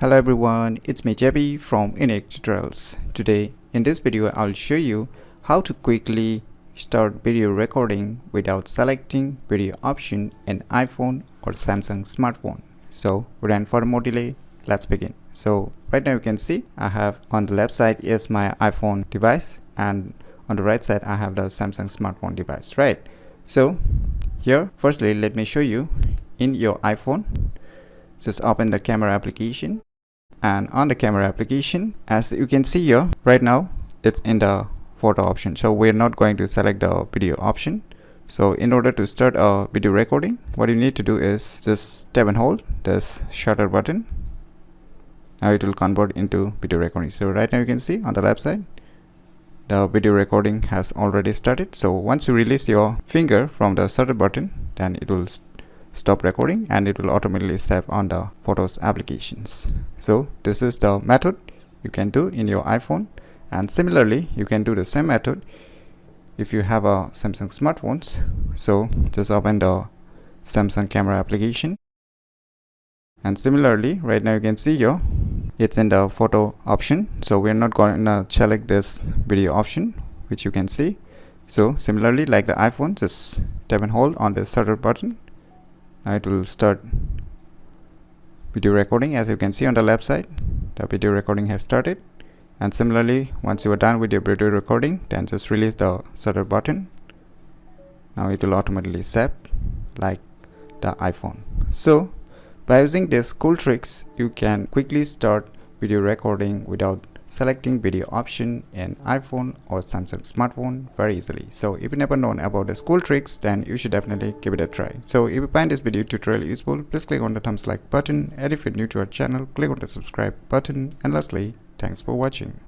Hello everyone, it's me JB from UniqueTutorials. Today in this video I'll show you how to quickly start video recording without selecting video option in iPhone or Samsung smartphone. So without further more delay, let's begin. So right now you can see I have on the left side is my iPhone device and on the right side I have the Samsung smartphone device, right? So here firstly let me show you in your iPhone. Just open the camera application, and on the camera application, as you can see here right now it's in the photo option, so we're not going to select the video option. So in order to start a video recording, what you need to do is just tap and hold this shutter button. Now it will convert into video recording. So right now you can see on the left side the video recording has already started. So once you release your finger from the shutter button, then it will stop recording and it will automatically save on the photos applications. So this is the method you can do in your iPhone, and similarly you can do the same method if you have a Samsung smartphones. So just open the Samsung camera application, and similarly right now you can see here it's in the photo option, so we're not going to select this video option which you can see. So similarly like the iPhone, just tap and hold on the shutter button. Now it will start video recording. As you can see on the left side, the video recording has started. And similarly, once you are done with your video recording, then just release the shutter button. Now it will automatically save like the iPhone. So by using these cool tricks, you can quickly start video recording without selecting video option in iPhone or Samsung smartphone very easily. So if you never known about the cool tricks, then you should definitely give it a try. So if you find this video tutorial useful, please click on the thumbs like button, and if you're new to our channel, click on the subscribe button, and lastly, thanks for watching.